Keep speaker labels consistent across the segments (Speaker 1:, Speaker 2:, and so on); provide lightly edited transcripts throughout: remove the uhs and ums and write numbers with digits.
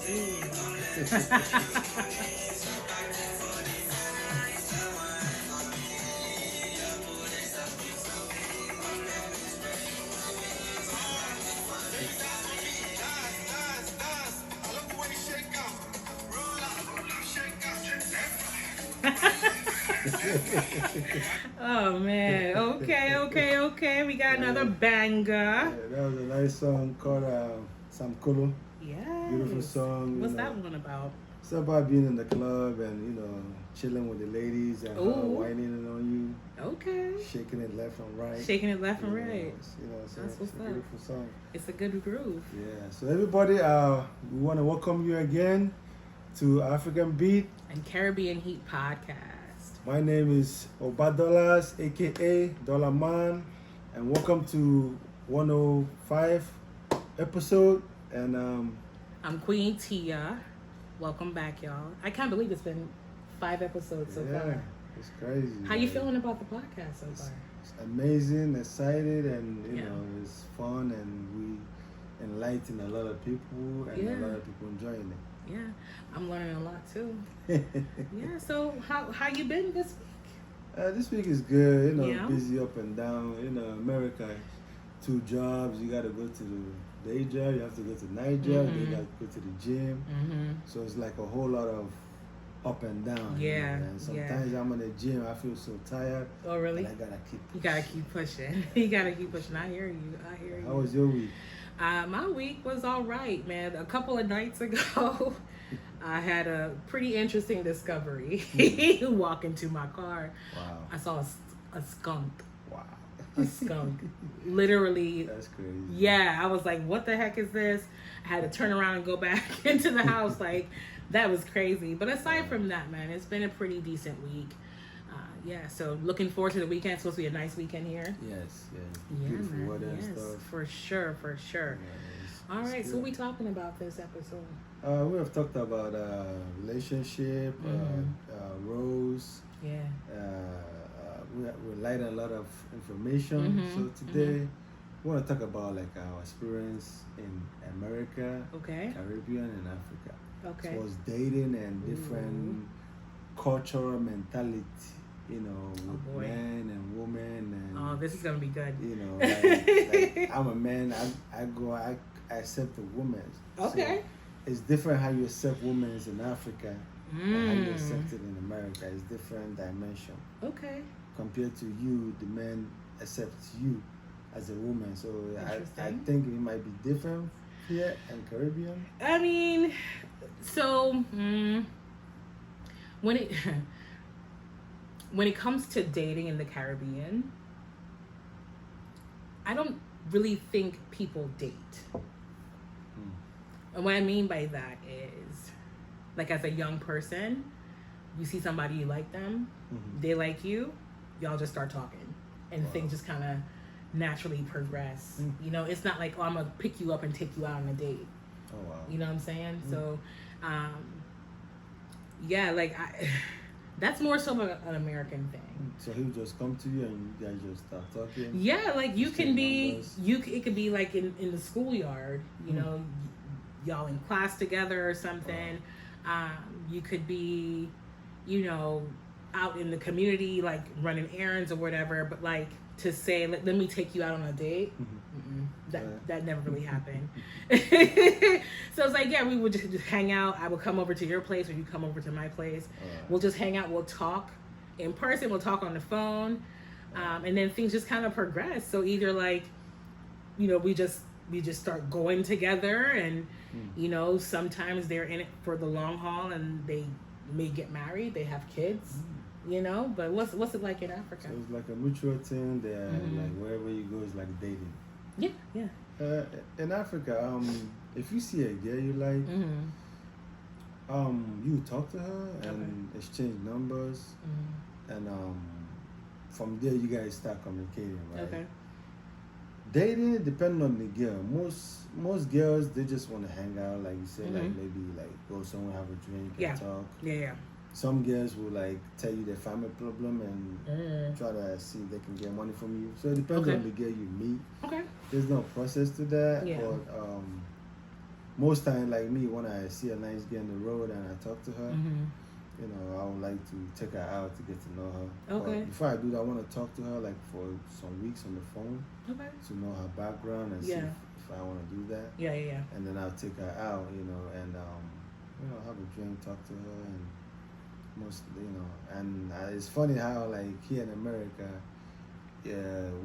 Speaker 1: Oh man. Okay, okay, okay. We got another banger.
Speaker 2: That was a nice song called Sam Kolo. Beautiful
Speaker 1: Yes.
Speaker 2: song.
Speaker 1: What's that one about?
Speaker 2: It's about being in the club and chilling with the ladies and her
Speaker 1: Ooh.
Speaker 2: whining on you,
Speaker 1: Okay.
Speaker 2: shaking it left and right.
Speaker 1: Shaking it left and right.
Speaker 2: So
Speaker 1: That's
Speaker 2: it's
Speaker 1: what's
Speaker 2: a
Speaker 1: up.
Speaker 2: beautiful song.
Speaker 1: It's a good groove.
Speaker 2: Yeah. So everybody, we want to welcome you again to African Beat
Speaker 1: and Caribbean Heat podcast.
Speaker 2: My name is Obadolas, aka Dollar Man, and welcome to 105 episode. And
Speaker 1: I'm Queen Teah. Welcome back, y'all. I can't believe it's been 5 episodes so far.
Speaker 2: It's crazy.
Speaker 1: How you feeling about the podcast so far?
Speaker 2: It's amazing, excited, and you know it's fun, and we enlighten a lot of people, and a lot of people enjoying it.
Speaker 1: Yeah, I'm learning a lot too. Yeah, so how you been this week?
Speaker 2: This week is good, busy up and down. America, 2 jobs. You got to go to the day job, you have to go to night job, then you got to go to the gym. So it's like a whole lot of up and down.
Speaker 1: Yeah.
Speaker 2: And sometimes I'm in the gym, I feel so tired.
Speaker 1: Oh, really?
Speaker 2: I gotta keep pushing.
Speaker 1: You gotta keep pushing. You gotta keep pushing. I hear you.
Speaker 2: How was your week?
Speaker 1: My week was all right, man. A couple of nights ago, I had a pretty interesting discovery. Walking to my car,
Speaker 2: wow.
Speaker 1: I saw a skunk.
Speaker 2: Wow.
Speaker 1: A skunk. Literally.
Speaker 2: That's crazy.
Speaker 1: Yeah, I was like, what the heck is this? I had to turn around and go back into the house. Like, that was crazy. But aside from that, man, it's been a pretty decent week. So looking forward to the weekend. It's supposed to be a nice weekend here.
Speaker 2: Yes.
Speaker 1: Beautiful
Speaker 2: man. Weather and stuff.
Speaker 1: For sure.
Speaker 2: Yeah,
Speaker 1: all right, so what we talking about this episode?
Speaker 2: We have talked about relationship, roles.
Speaker 1: Yeah.
Speaker 2: We light a lot of information. So today we want to talk about like our experience in America, Caribbean, and Africa.
Speaker 1: Okay.
Speaker 2: So it's dating and different cultural mentality. Men and women, and
Speaker 1: this is gonna be good.
Speaker 2: Like I'm a man. I accept a woman.
Speaker 1: Okay.
Speaker 2: So it's different how you accept women in Africa and how you accept it in America. It's different dimension.
Speaker 1: Okay.
Speaker 2: Compared to you, the man accepts you as a woman. So I think it might be different here in Caribbean.
Speaker 1: I mean, so when it comes to dating in the Caribbean, I don't really think people date. And what I mean by that is, like, as a young person, you see somebody, you like them, they like you, y'all just start talking, and things just kind of naturally progress. It's not like, oh, I'm gonna pick you up and take you out on a date.
Speaker 2: Oh wow.
Speaker 1: You know what I'm saying? So, that's more so an American thing.
Speaker 2: So he would just come to you and you guys just start talking?
Speaker 1: Yeah, like you can be, it could be like in the schoolyard, y'all in class together or something. You could be, out in the community, like running errands or whatever, but like to say, let me take you out on a date, that never really happened. So it's like, we would just hang out. I would come over to your place or you come over to my place. We'll just hang out. We'll talk in person. We'll talk on the phone. And then things just kind of progress. So either like, we just start going together and, sometimes they're in it for the long haul and they may get married. They have kids. But what's it like in Africa?
Speaker 2: So it's like a mutual thing there, like wherever you go is like dating.
Speaker 1: Yeah.
Speaker 2: In Africa, if you see a girl you like, you talk to her and exchange numbers, and from there you guys start communicating, right? Okay. Dating depending on the girl. Most girls, they just want to hang out, like you said, like maybe like go somewhere, have a drink, and talk. Yeah. Some girls will like tell you their family problem and try to see if they can get money from you. So it depends on the girl you meet. Okay. There's no process to that. Yeah. But most time, like me, when I see a nice girl on the road and I talk to her, you know, I would like to take her out to get to know her.
Speaker 1: Okay.
Speaker 2: But before I do that, I want to talk to her like for some weeks on the phone.
Speaker 1: Okay.
Speaker 2: To know her background and see if I want to do that.
Speaker 1: Yeah.
Speaker 2: And then I'll take her out, you know, and you know, have a drink, talk to her, and most, you know, and it's funny how like here in America,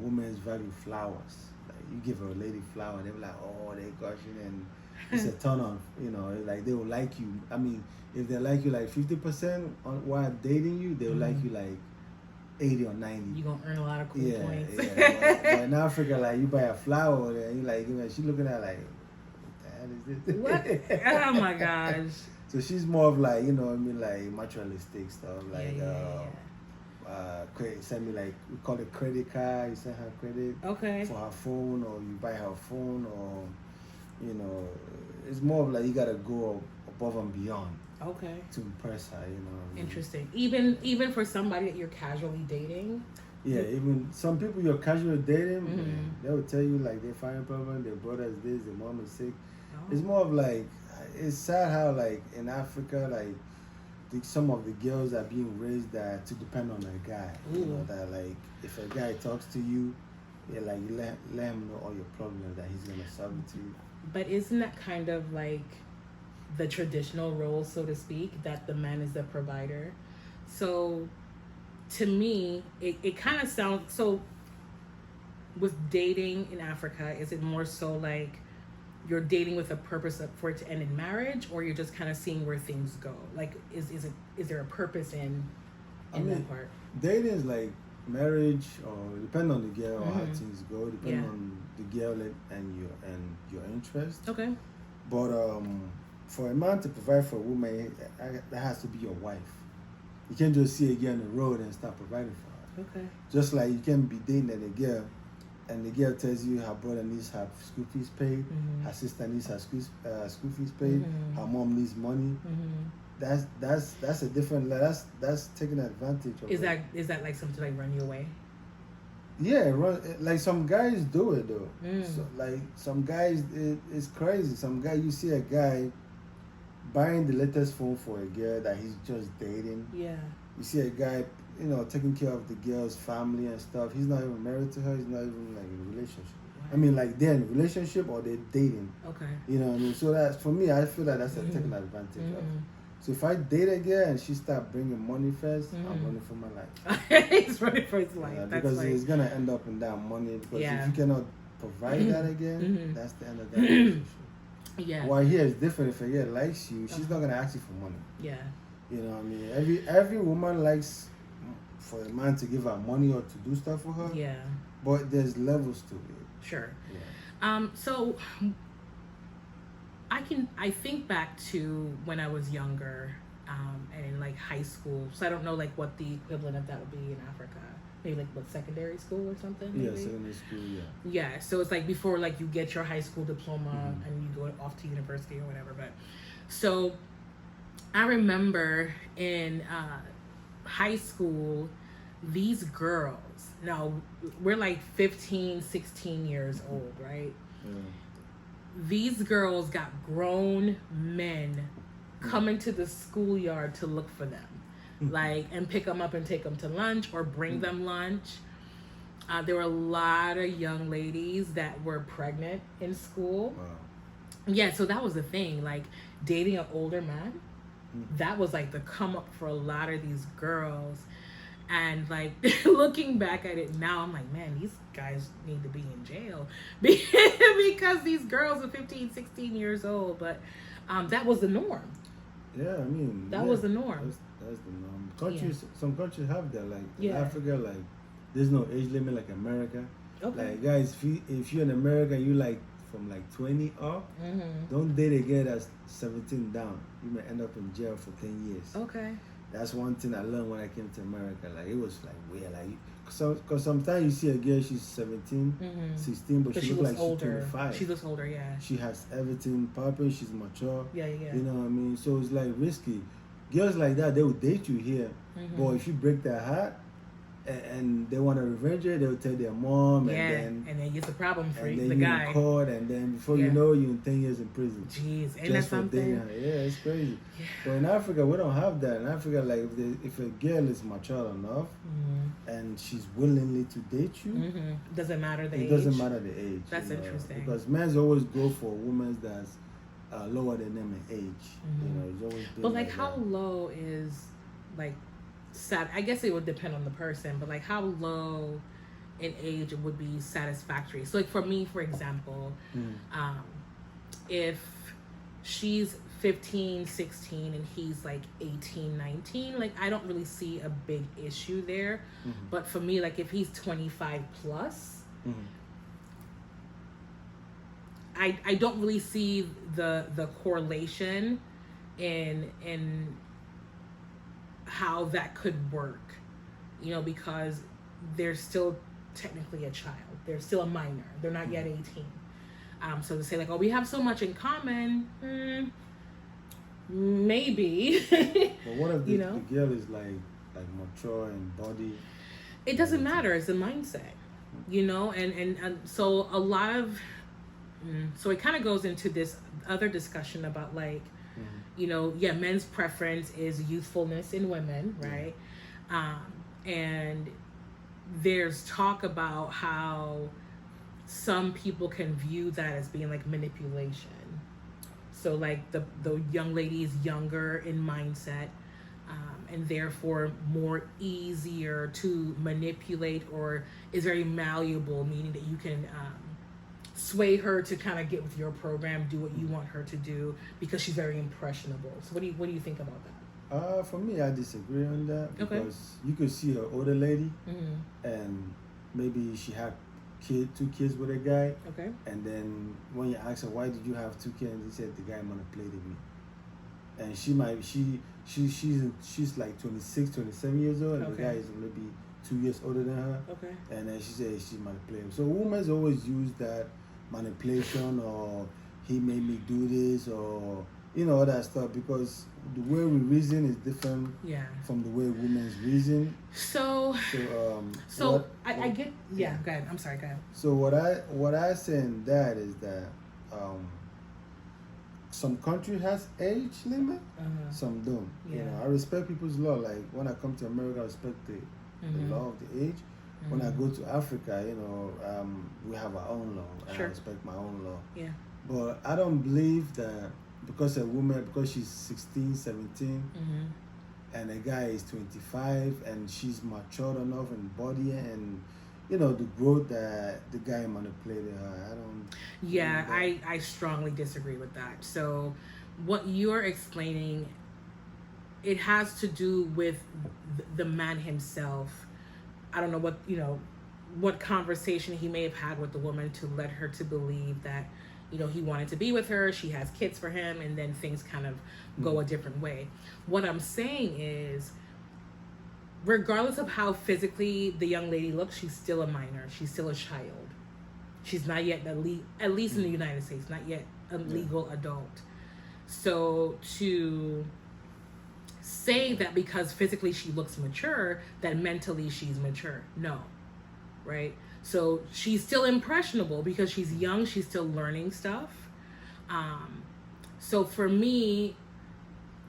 Speaker 2: women value flowers. Like you give a lady flower, they're like, oh, they gushing, and it's a turn on, you know, like they will like you. I mean, if they like you like 50% while dating you, they'll like you like 80 or 90.
Speaker 1: You're gonna earn a lot of cool points.
Speaker 2: But in Africa, like you buy a flower and you like, you know, she looking at like, what the hell is this?
Speaker 1: What? Oh my gosh.
Speaker 2: So she's more of like, you know, I mean, like materialistic stuff, like send me like, we call it credit card. You send her credit for her phone, or you buy her phone, or you know, it's more of like you gotta go above and beyond. To impress her, you know.
Speaker 1: Interesting. Even for somebody that you're casually dating.
Speaker 2: Yeah, even some people you're casually dating, they will tell you like they find a problem, their brother's this, their mom is sick. It's more of like, it's sad how like in Africa, like some of the girls are being raised that to depend on a guy. You know, that like if a guy talks to you, like you let him know all your problems, that he's gonna solve it to you.
Speaker 1: But isn't that kind of like the traditional role, so to speak, that the man is the provider? So to me, it kind of sounds, so with dating in Africa, is it more so like you're dating with a purpose for it to end in marriage, or you're just kind of seeing where things go? Like, is there a purpose in that part?
Speaker 2: Dating is like marriage, or depend on the girl, or how things go, depend on the girl and your interest.
Speaker 1: Okay.
Speaker 2: But for a man to provide for a woman, that has to be your wife. You can't just see a girl on the road and start providing for her.
Speaker 1: Okay.
Speaker 2: Just like you can be dating a girl, and the girl tells you her brother needs her school fees paid, her sister needs her school fees paid, her mom needs money. That's a different. That's taking advantage of.
Speaker 1: Is that like something like run you away?
Speaker 2: Yeah, like some guys do it though. So, like some guys, it's crazy. Some guy, you see a guy buying the latest phone for a girl that he's just dating.
Speaker 1: Yeah.
Speaker 2: You see a guy, you know, taking care of the girl's family and stuff. He's not even married to her. He's not even like in a relationship. Wow. I mean, like they're in a relationship or they're dating.
Speaker 1: Okay.
Speaker 2: You know what I mean? So that's, for me, I feel like that's a taking advantage of. So if I date a girl and she start bringing money first, I'm running for my life.
Speaker 1: He's running for his life.
Speaker 2: Because it's gonna end up in that money. Because if you cannot provide that again, that's the end of that relationship.
Speaker 1: Yeah.
Speaker 2: While here it's different. If a girl likes you, she's not gonna ask you for money.
Speaker 1: Yeah.
Speaker 2: You know what I mean? Every woman likes for a man to give her money or to do stuff for her.
Speaker 1: Yeah.
Speaker 2: But there's levels to it.
Speaker 1: Sure.
Speaker 2: Yeah.
Speaker 1: So I think back to when I was younger, and in like high school. So I don't know like what the equivalent of that would be in Africa. Maybe like what, secondary school or something? Maybe?
Speaker 2: Yeah, secondary school, yeah.
Speaker 1: Yeah, so it's like before like you get your high school diploma and you go off to university or whatever. But so I remember in high school, these girls, now we're like 15, 16 years old, right?
Speaker 2: Yeah.
Speaker 1: These girls got grown men coming to the schoolyard to look for them. Like, and pick them up and take them to lunch or bring them lunch. There were a lot of young ladies that were pregnant in school.
Speaker 2: Wow.
Speaker 1: Yeah, so that was the thing. Like, dating an older man, that was like the come up for a lot of these girls. And like, looking back at it now, I'm like, man, these guys need to be in jail because these girls are 15, 16 years old. But that was the norm.
Speaker 2: Yeah, I mean,
Speaker 1: that was the norm.
Speaker 2: That's the norm. Countries, some countries have that. Like in
Speaker 1: Yeah.
Speaker 2: Africa, like there's no age limit like America.
Speaker 1: Okay.
Speaker 2: Like guys, if you're in America, you like from like 20 up, don't date a girl that's 17 down. You may end up in jail for 10 years.
Speaker 1: Okay.
Speaker 2: That's one thing I learned when I came to America. Like it was like weird. Like because sometimes you see a girl, she's 17, 16, but she looks like
Speaker 1: older.
Speaker 2: she's 25.
Speaker 1: She looks older, yeah.
Speaker 2: She has everything popping. She's mature.
Speaker 1: Yeah.
Speaker 2: You know what I mean? So it's like risky. Girls like that, they will date you here, but if you break their heart and they want to revenge it, they'll tell their mom,
Speaker 1: and then it's a problem for
Speaker 2: and then
Speaker 1: the
Speaker 2: you're
Speaker 1: guy.
Speaker 2: in court, and then before you know, you're in 10 years in prison.
Speaker 1: Jeez, ain't
Speaker 2: just
Speaker 1: that
Speaker 2: for
Speaker 1: something?
Speaker 2: dating her. Yeah, it's crazy.
Speaker 1: Yeah.
Speaker 2: But in Africa, we don't have that. In Africa, like if a girl is mature enough and she's willingly to date you,
Speaker 1: doesn't matter the age.
Speaker 2: It doesn't matter the age.
Speaker 1: That's interesting.
Speaker 2: Because men always go for women that's lower than them in age. It's always been
Speaker 1: but like how low is like I guess it would depend on the person, but like how low in age would be satisfactory. So like for me, for example, if she's 15, 16 and he's like 18, 19, like I don't really see a big issue there. But for me, like if he's 25 plus, I don't really see the correlation in how that could work, because they're still technically a child. They're still a minor. They're not yet 18. So to say like, oh, we have so much in common, maybe.
Speaker 2: But what if the girl is like mature in body?
Speaker 1: It doesn't matter. It's a mindset, and so a lot of, so it kind of goes into this other discussion about like, men's preference is youthfulness in women, right? And there's talk about how some people can view that as being like manipulation. So like the young lady is younger in mindset, and therefore more easier to manipulate, or is very malleable, meaning that you can sway her to kind of get with your program, do what you want her to do, because she's very impressionable. So what do you think about that?
Speaker 2: For me, I disagree on that, because you could see an older lady, and maybe she had two kids with a guy, and then when you ask her why did you have two kids, he said the guy manipulated me, and she's like 26, 27 years old, and the guy is maybe 2 years older than her, and then she said she manipulated. So women always use that manipulation, or he made me do this, or all that stuff, because the way we reason is different from the way women reason.
Speaker 1: I get go ahead. I'm sorry, go ahead.
Speaker 2: So what I say in that is that some country has age limit, some don't. I respect people's law. Like when I come to America, I respect the law of the age. When I go to Africa, we have our own law, and I respect my own law.
Speaker 1: Yeah.
Speaker 2: But I don't believe that because a woman, because she's 16, 17, and a guy is 25, and she's matured enough in body and the growth that the guy manipulated her. I don't.
Speaker 1: Yeah, I strongly disagree with that. So what you're explaining, it has to do with the man himself. I don't know what conversation he may have had with the woman to let her to believe that, he wanted to be with her, she has kids for him, and then things kind of go a different way. What I'm saying is, regardless of how physically the young lady looks, she's still a minor. She's still a child. She's not yet at least in the United States, not yet a legal adult. So to say that because physically she looks mature, that mentally she's mature, no, right? So she's still impressionable because she's young, she's still learning stuff. So for me,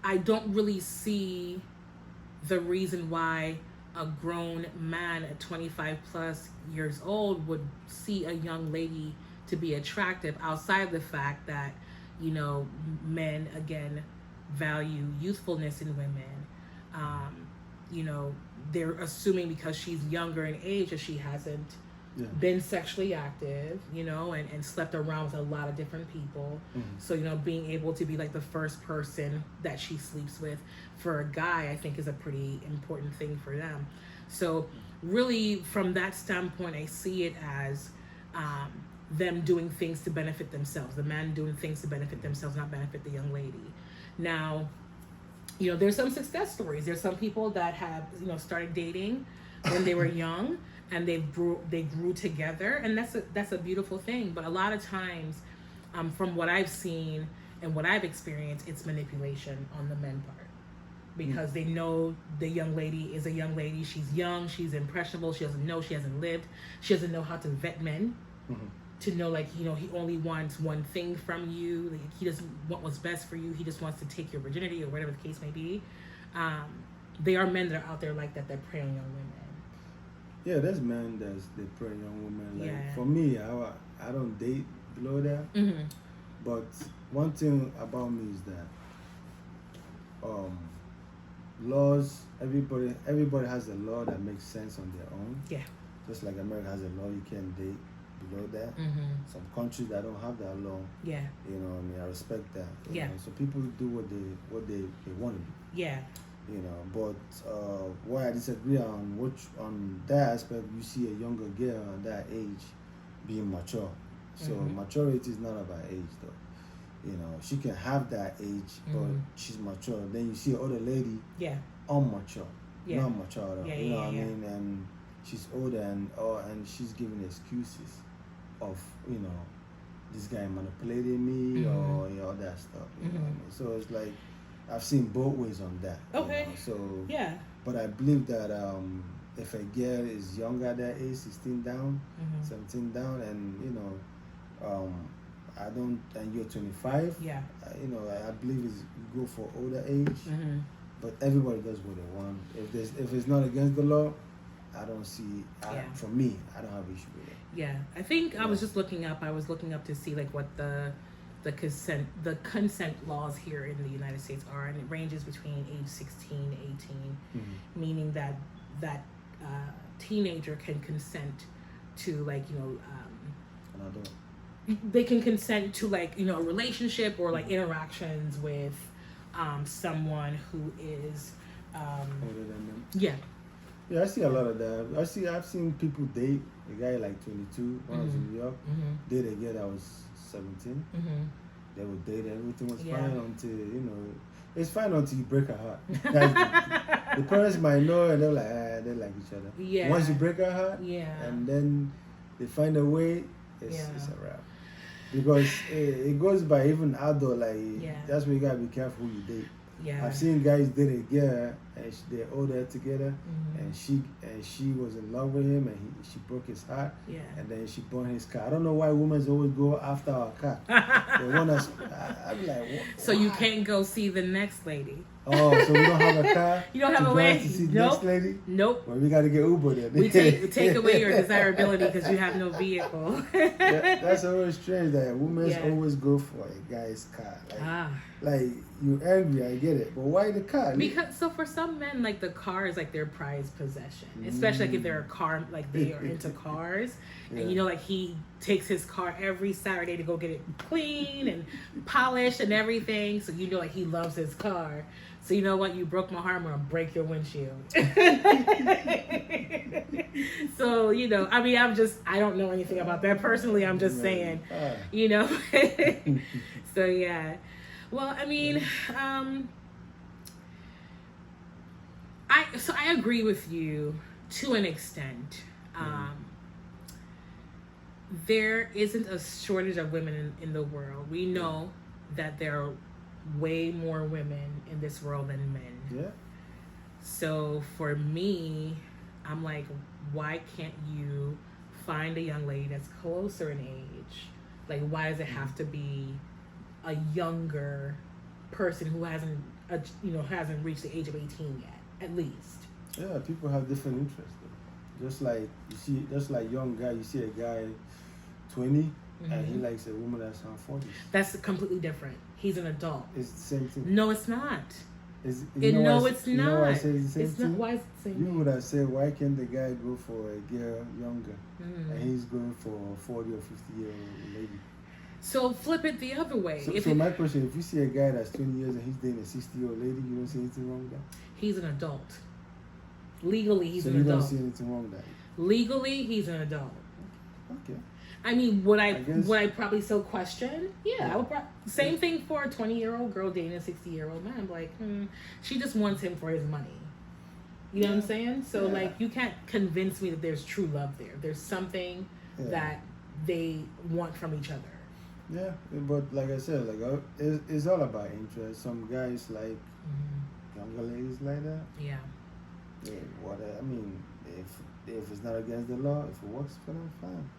Speaker 1: I don't really see the reason why a grown man at 25 plus years old would see a young lady to be attractive, outside of the fact that, men, again, value youthfulness in women. They're assuming because she's younger in age that she hasn't been sexually active, and slept around with a lot of different people. So, being able to be like the first person that she sleeps with for a guy, I think is a pretty important thing for them. So really from that standpoint, I see it as them doing things to benefit themselves, the man doing things to benefit themselves, not benefit the young lady. Now, there's some success stories. There's some people that have, started dating when they were young, and they grew together, and that's a beautiful thing. But a lot of times, from what I've seen and what I've experienced, it's manipulation on the men part. because they know the young lady is a young lady. She's young, she's impressionable, she doesn't know, she hasn't lived, she doesn't know how to vet men. To know, like, you know, he only wants one thing from you. Like, he doesn't want what's best for you. He just wants to take your virginity or whatever the case may be. There are men that are out there like that prey on young women.
Speaker 2: Yeah, there's men they prey on young women. Like,
Speaker 1: Yeah.
Speaker 2: for me, I don't date below that.
Speaker 1: Mm-hmm.
Speaker 2: But one thing about me is that laws. Everybody has a law that makes sense on their own.
Speaker 1: Yeah.
Speaker 2: Just like America has a law, you can't date below that.
Speaker 1: Mm-hmm.
Speaker 2: Some countries that don't have that law.
Speaker 1: Yeah.
Speaker 2: You know, I mean, I respect that. You
Speaker 1: Yeah.
Speaker 2: know? So people do what they want to do.
Speaker 1: Yeah.
Speaker 2: You know, but what I disagree on that aspect, you see a younger girl at that age being mature. So maturity is not about age, though. You know, she can have that age, but she's mature. Then you see another lady, unmature, not mature at all. You know what I mean? And she's older and she's giving excuses of, you know, this guy manipulating me or, you know, all that stuff. You know what I mean? So it's like, I've seen both ways on that.
Speaker 1: Okay.
Speaker 2: You know? So but I believe that if a girl is younger at that age, 16 down, 17 down, and you know, and you're 25, you know, I believe you go for older age. But everybody does what they want. If it's not against the law, I don't see. For me, I don't have issue with it.
Speaker 1: Yeah, I think I was just looking up. I was looking up to see like what the consent laws here in the United States are, and it ranges between age 16 to 18, meaning that teenager can consent to, like, you know, they can consent to, like, you know, a relationship or like interactions with someone who is
Speaker 2: older than them.
Speaker 1: Yeah,
Speaker 2: I see a lot of that. I've seen people date a guy like 22 when I was in New York. Date a girl that was 17. They would date, everything was fine until, you know, it's fine until you break her heart. The parents might know, and they're like, they like each other.
Speaker 1: Yeah.
Speaker 2: Once you break her heart, and then they find a way, it's a wrap. Because it goes by even adult, like, that's why you gotta be careful who you date. I've seen guys date a girl and they're older together, and she was in love with him, and she broke his heart, and then she burned his car. I don't know why women always go after our car. They want us. I'm like, what?
Speaker 1: So you can't go see the next lady.
Speaker 2: Oh, so we don't have a car?
Speaker 1: You don't have a way
Speaker 2: to see the next lady?
Speaker 1: Nope.
Speaker 2: Well, we got to get Uber then.
Speaker 1: We take away your desirability because you have no vehicle.
Speaker 2: That's always strange that women always go for a guy's car. Like you're angry, I get it, but why the car?
Speaker 1: Because so for some men, like, the car is like their prized possession, especially like if they're a car, like they are into cars, and you know, like he takes his car every Saturday to go get it clean and polished and everything. So you know, like, he loves his car. So you know what? You broke my heart. I'm gonna break your windshield. So, you know, I mean, I don't know anything about that personally. I'm just saying, you know. So yeah. Well, I mean, I agree with you to an extent. There isn't a shortage of women in the world. We know that there are way more women in this world than men.
Speaker 2: Yeah.
Speaker 1: So for me, I'm like, why can't you find a young lady that's closer in age? Like, why does it have to be a younger person who hasn't reached the age of 18 yet, at least?
Speaker 2: Yeah, people have different interests though. Just like young guy, you see a guy 20 and he likes a woman that's on 40.
Speaker 1: That's completely different. He's an adult.
Speaker 2: It's the same thing.
Speaker 1: No, it's not.
Speaker 2: It's not.
Speaker 1: You know why I
Speaker 2: say it's the same thing?
Speaker 1: Why is it the same
Speaker 2: You would have said, why can't the guy go for a girl younger and he's going for a 40 or 50-year-old lady?
Speaker 1: So flip it the other way.
Speaker 2: So my question, if you see a guy that's 20 years and he's dating a 60-year-old lady, you don't see anything wrong with that?
Speaker 1: He's an adult. Legally, he's an adult.
Speaker 2: So you don't see anything wrong with that?
Speaker 1: Legally, he's an adult.
Speaker 2: Okay.
Speaker 1: I mean, would I probably still question? Yeah, I would. Same thing for a 20-year-old girl dating a 60-year-old man. I'm like, she just wants him for his money. You know what I'm saying? So like, you can't convince me that there's true love there. There's something that they want from each other.
Speaker 2: Yeah, but like I said, like it's all about interest. Some guys like younger ladies like that.
Speaker 1: Yeah.
Speaker 2: Yeah, I mean, if it's not against the law, if it works for them, fine.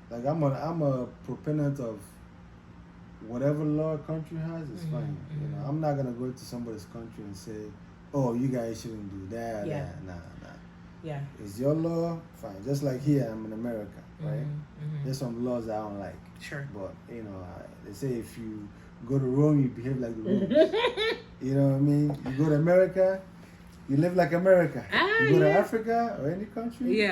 Speaker 2: Like I'm a proponent of whatever law a country has is fine. You know, I'm not gonna go to somebody's country and say, "Oh, you guys shouldn't do that."
Speaker 1: Yeah.
Speaker 2: Nah.
Speaker 1: Yeah.
Speaker 2: It's your law, fine. Just like here, I'm in America, right? There's some laws I don't like.
Speaker 1: Sure.
Speaker 2: But you know, they say if you go to Rome, you behave like the Romans. You know what I mean? You go to America, you live like America. You go to Africa or any country,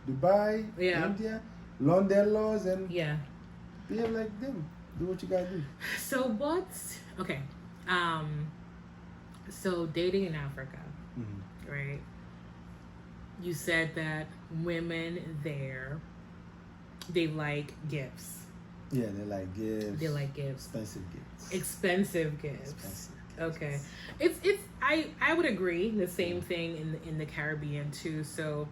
Speaker 2: Dubai, India, learn their laws and behave like them. Do what you gotta do.
Speaker 1: So okay? So dating in Africa, right? You said that women there, they like gifts.
Speaker 2: Yeah, they like gifts.
Speaker 1: They like gifts.
Speaker 2: Expensive gifts.
Speaker 1: Okay. It's I would agree. The same thing in the Caribbean too. So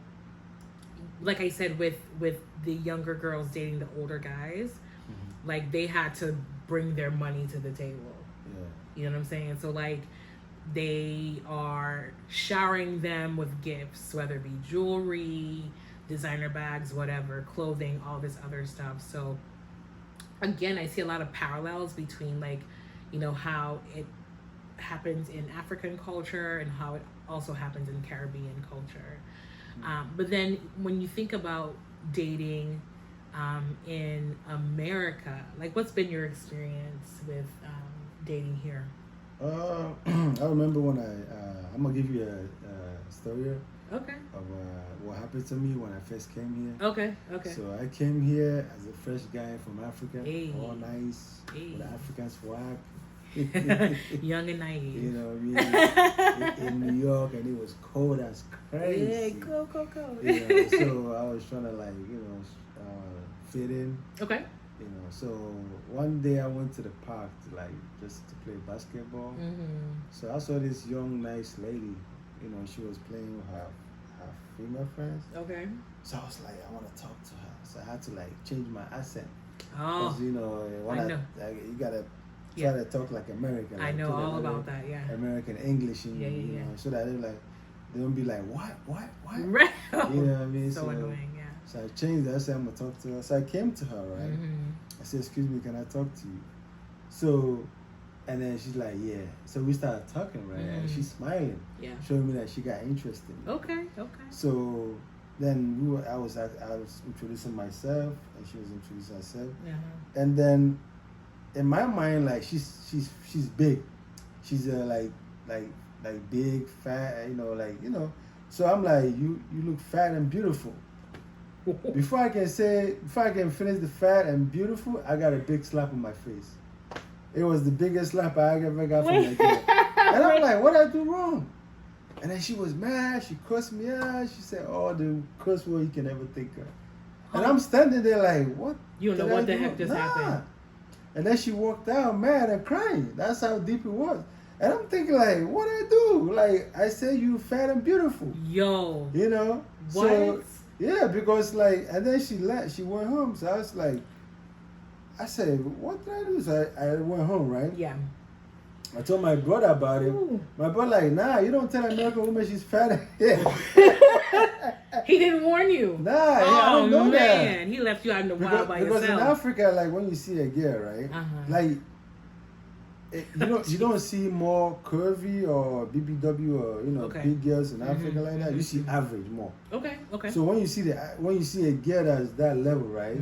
Speaker 1: like I said, with the younger girls dating the older guys, like they had to bring their money to the table.
Speaker 2: Yeah.
Speaker 1: You know what I'm saying? So like they are showering them with gifts, whether it be jewelry, designer bags, whatever, clothing, all this other stuff. So again, I see a lot of parallels between like, you know, how it happens in African culture and how it also happens in Caribbean culture. But then when you think about dating in America, like what's been your experience with dating here?
Speaker 2: I remember when I'm gonna give you a story of what happened to me when I first came here. Okay. So I came here as a fresh guy from Africa, all nice, with African swag.
Speaker 1: Young and naive.
Speaker 2: You know what I mean? in New York, and it was cold as crazy.
Speaker 1: Yeah, cold.
Speaker 2: You know, so I was trying to like, you know, fit in.
Speaker 1: Okay.
Speaker 2: You know, so one day I went to the park to like just to play basketball. So I saw this young, nice lady. You know, she was playing with her female friends. Okay. So I was like, I want to talk to her. So I had to like change my accent. Oh. Because you know, you gotta try to talk like American. Like,
Speaker 1: I know all about that. Yeah.
Speaker 2: American English, and you know, so that they don't be like what.
Speaker 1: Right.
Speaker 2: You know what I mean?
Speaker 1: So annoying. Yeah.
Speaker 2: So I changed that. I said, I'm gonna talk to her. So I came to her, right? I said, excuse me, can I talk to you? So, and then she's like, yeah. So we started talking, right? And she's smiling, showing me that she got interested in me. Okay. So then I was introducing myself, and she was introducing herself. And then in my mind, like she's big. She's like big, fat, you know. So I'm like, you look fat and beautiful. Before I can finish the fat and beautiful, I got a big slap on my face. It was the biggest slap I ever got from that girl. And I'm like, what did I do wrong? And then she was mad. She cursed me out. She said, "Oh, the curse word you can ever think of." And I'm standing there like, what?
Speaker 1: You don't know what the heck just happened.
Speaker 2: And then she walked out mad and crying. That's how deep it was. And I'm thinking like, what did I do? Like, I said you fat and beautiful. Yo. You know? What? So, yeah, because like, and then she went home. So I was like, I said, what did I do? So I went home, right? Yeah. I told my brother about it. Ooh. My brother like, nah, you don't tell an American woman she's fat.
Speaker 1: He didn't warn you.
Speaker 2: Nah, I don't know that.
Speaker 1: He left you out in the wild by yourself.
Speaker 2: Because in Africa, like when you see a girl, right? Like, you don't see more curvy or BBW or big girls in Africa like that. You see average more. Okay. So when you see a girl that's that level, right?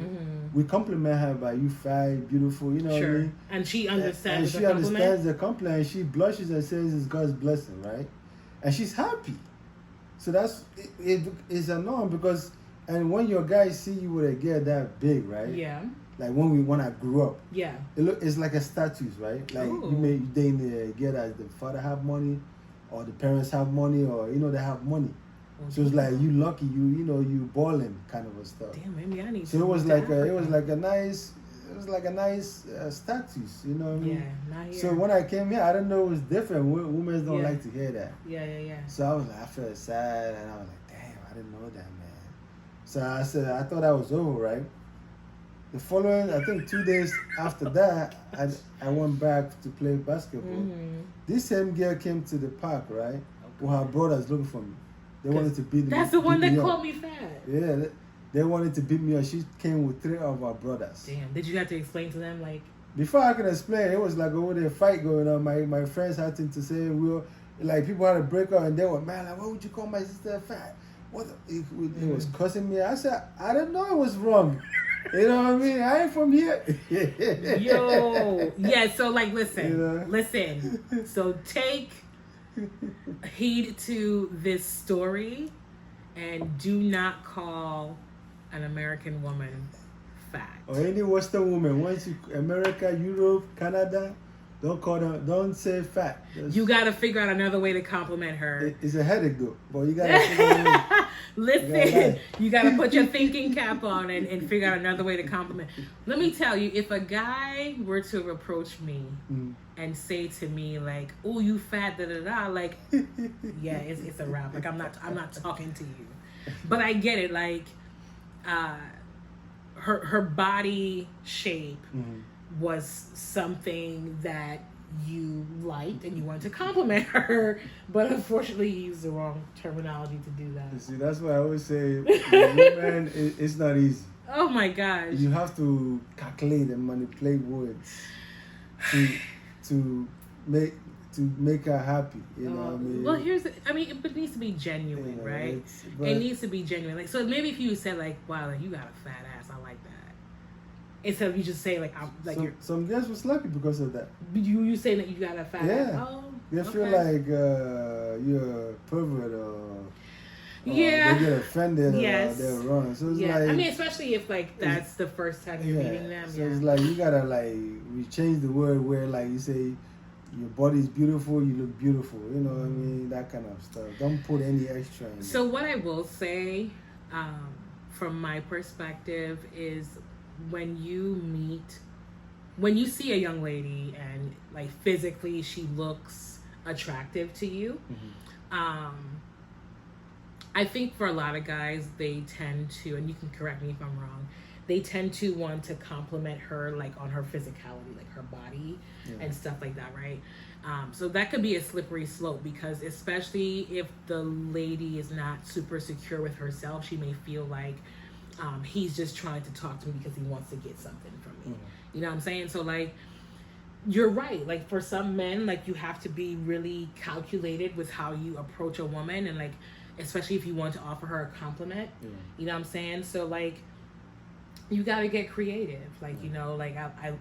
Speaker 2: We compliment her by you fat, beautiful. You know what I mean? And she understands. And she understands the compliment. And she blushes and says it's God's blessing, right? And she's happy. So it's annoying because when your guys see you with a girl that big, right? Yeah. Like when I grew up, yeah, it's like a status, right? Like you dating a girl that the father have money, or the parents have money, or they have money. So it's like you lucky, you balling kind of a stuff. Damn, maybe I need. So it was like a nice status, you know what I mean? Yeah, not here. So when I came here, I didn't know it was different. Women don't like to hear that. Yeah. So I felt sad, and I was like, damn, I didn't know that, man. So I said, I thought I was over, right? the following, I think 2 days after that, I went back to play basketball.
Speaker 1: Mm-hmm.
Speaker 2: This same girl came to the park, right? With her brothers looking for me. They wanted to beat me.
Speaker 1: That's the one
Speaker 2: beat
Speaker 1: that
Speaker 2: me
Speaker 1: called
Speaker 2: up.
Speaker 1: me fat.
Speaker 2: Yeah, they wanted to beat me up. She came with 3 of her brothers.
Speaker 1: Damn. Did you have to explain to them like?
Speaker 2: Before I could explain, it was like over there fight going on. My friends had to say we were like people had to break up and they were mad like, why would you call my sister fat? What? It was cussing me. I said I didn't know it was wrong. You know what I mean? I ain't from here.
Speaker 1: Yo, yeah. So like, listen,
Speaker 2: You know?
Speaker 1: listen. So take heed to this story, and do not call an American woman fat.
Speaker 2: Or any Western woman, once you America, Europe, Canada, don't call them. Don't say fat.
Speaker 1: You got to figure out another way to compliment her.
Speaker 2: It's a headache though, but you gotta figure out.
Speaker 1: Listen, you got to put your thinking cap on and figure out another way to compliment. Let me tell you, if a guy were to approach me and say to me like, "Oh, you fat," da da da, like, yeah, it's a wrap. Like I'm not talking to you. But I get it. Like, her body shape was something that you liked and you wanted to compliment her, but unfortunately you used the wrong terminology to do that.
Speaker 2: You see, that's why I always say, women, it's not easy.
Speaker 1: Oh my gosh.
Speaker 2: You have to calculate and manipulate words to make her happy. You know what I mean?
Speaker 1: Well, it needs to be genuine, right? It needs to be genuine. Like, so maybe if you said like, "Wow, like, you got a fat ass," I like that. Instead of you just say like, "I'm like."
Speaker 2: Some girls was lucky because of that.
Speaker 1: You say that you got a fat ass. Oh,
Speaker 2: they feel like you're a pervert or
Speaker 1: yeah,
Speaker 2: they get offended or they're wrong. So it's like,
Speaker 1: I mean, especially if like that's the first time you're meeting them.
Speaker 2: So it's like you gotta like we change the word where like you say your body is beautiful, you look beautiful. You know what I mean? That kind of stuff. Don't put any extra in.
Speaker 1: So what I will say, from my perspective, is when you see a young lady and like physically she looks attractive to you, I think for a lot of guys they tend to, and you can correct me if I'm wrong, they tend to want to compliment her like on her physicality, like her body and stuff like that, right? So that could be a slippery slope because especially if the lady is not super secure with herself, she may feel like he's just trying to talk to me because he wants to get something from me. You know what I'm saying? So like, you're right. Like for some men, like you have to be really calculated with how you approach a woman, and like especially if you want to offer her a compliment. You know what I'm saying? So like, you got to get creative. Like, you know, like I